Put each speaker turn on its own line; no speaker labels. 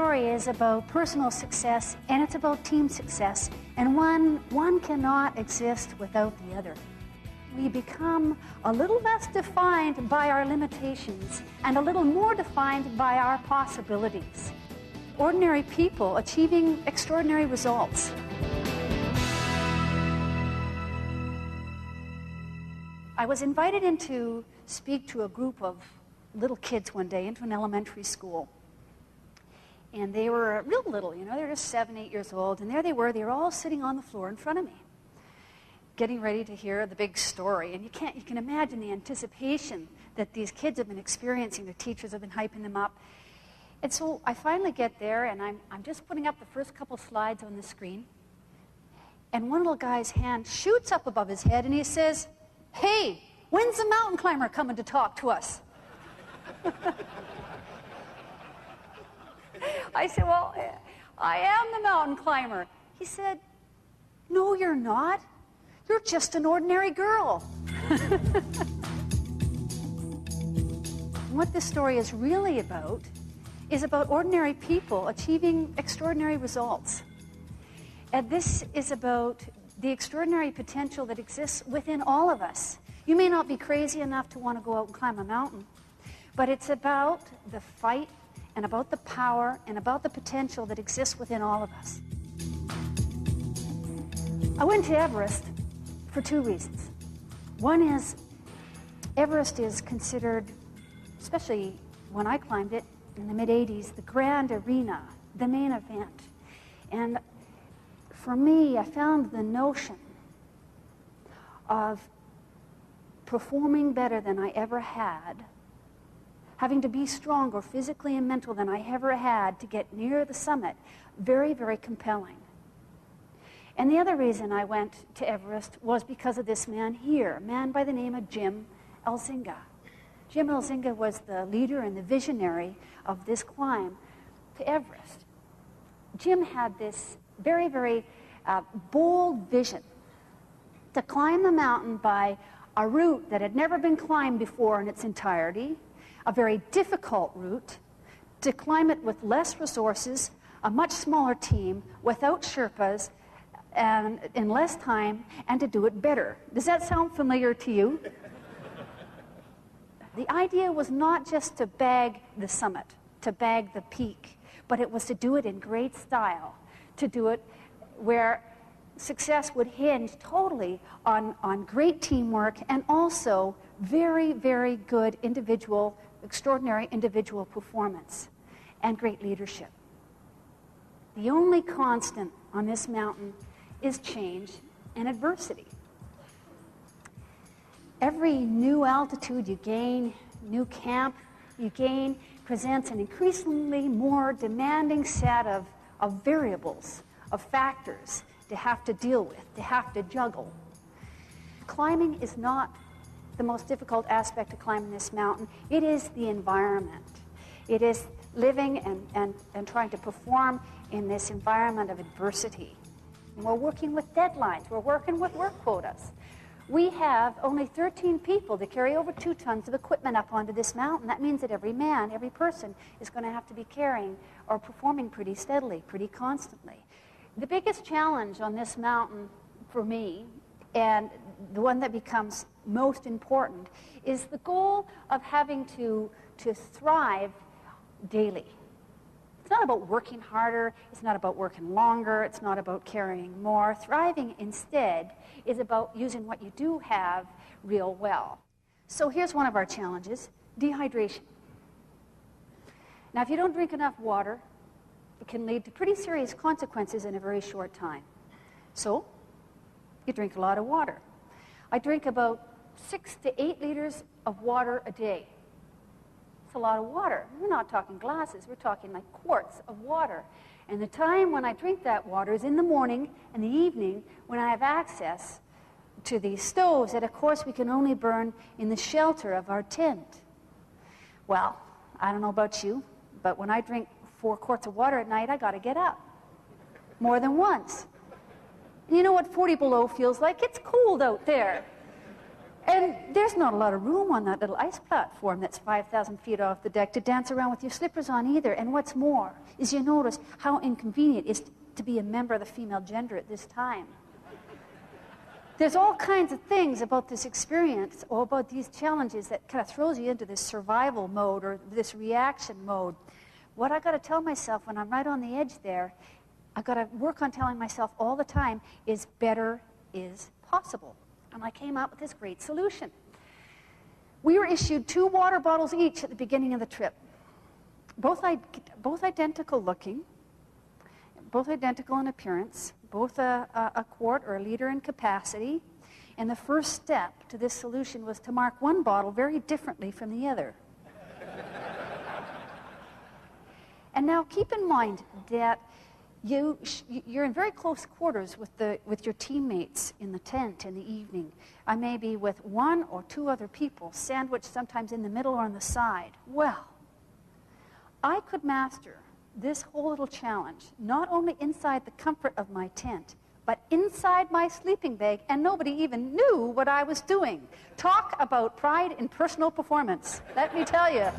story is about personal success, and it's about team success, and one cannot exist without the other. We become a little less defined by our limitations and a little more defined by our possibilities. Ordinary people achieving extraordinary results. I was invited in to speak to a group of little kids one day into an elementary school. And they were real little, you know, they were just 7, 8 years old. And there they were all sitting on the floor in front of me, getting ready to hear the big story. And you can imagine the anticipation that these kids have been experiencing. Their teachers have been hyping them up. And so I finally get there, and I'm just putting up the first couple slides on the screen. And one little guy's hand shoots up above his head, and he says, "Hey, when's the mountain climber coming to talk to us?" I said, "Well, I am the mountain climber." He said, "No, you're not. You're just an ordinary girl." What this story is really about is about ordinary people achieving extraordinary results. And this is about the extraordinary potential that exists within all of us. You may not be crazy enough to want to go out and climb a mountain, but it's about the fight and about the power and about the potential that exists within all of us. I went to Everest for 2 reasons. One is, Everest is considered, especially when I climbed it in the mid-'80s, the grand arena, the main event. And for me, I found the notion of performing better than I ever had, having to be stronger physically and mental than I ever had to get near the summit, very, very compelling. And the other reason I went to Everest was because of this man here, a man by the name of Jim Elzinga. Jim Elzinga was the leader and the visionary of this climb to Everest. Jim had this very, very bold vision to climb the mountain by a route that had never been climbed before in its entirety, a very difficult route, to climb it with less resources, a much smaller team, without Sherpas, and in less time, and to do it better. Does that sound familiar to you? The idea was not just to bag the summit, to bag the peak, but it was to do it in great style, to do it where success would hinge totally on great teamwork and also very, very good individual, extraordinary individual performance and great leadership. The only constant on this mountain is change and adversity. Every new altitude you gain, new camp you gain, presents an increasingly more demanding set of variables, of factors to have to deal with, to have to juggle. Climbing is not the most difficult aspect of climbing this mountain. It is the environment. It is living and trying to perform in this environment of adversity. And we're working with deadlines. We're working with work quotas. We have only 13 people to carry over 2 tons of equipment up onto this mountain. That means that every man, every person, is going to have to be carrying or performing pretty steadily, pretty constantly. The biggest challenge on this mountain for me, and the one that becomes most important, is the goal of having to thrive daily. It's not about working harder, it's not about working longer, it's not about carrying more. Thriving instead is about using what you do have real well. So here's one of our challenges: dehydration. Now, if you don't drink enough water, it can lead to pretty serious consequences in a very short time. So you drink a lot of water. I drink about 6 to 8 liters of water a day. It's a lot of water. We're not talking glasses, we're talking like quarts of water. And the time when I drink that water is in the morning and the evening, when I have access to these stoves that, of course, we can only burn in the shelter of our tent. Well, I don't know about you, but when I drink 4 quarts of water at night, I got to get up more than once. And you know what 40 below feels like? It's cold out there. And there's not a lot of room on that little ice platform that's 5,000 feet off the deck to dance around with your slippers on either. And what's more is you notice how inconvenient it is to be a member of the female gender at this time. There's all kinds of things about this experience or about these challenges that kind of throws you into this survival mode or this reaction mode. What I got to tell myself when I'm right on the edge there, I got to work on telling myself all the time is better is possible. And I came up with this great solution. We were issued 2 water bottles each at the beginning of the trip. Both identical looking, both identical in appearance, both a quart or a liter in capacity. And the first step to this solution was to mark one bottle very differently from the other. And now keep in mind that you're in very close quarters with your teammates in the tent in the evening. I may be with 1 or 2 other people, sandwiched sometimes in the middle or on the side. Well, I could master this whole little challenge, not only inside the comfort of my tent, but inside my sleeping bag, and nobody even knew what I was doing. Talk about pride in personal performance, let me tell you.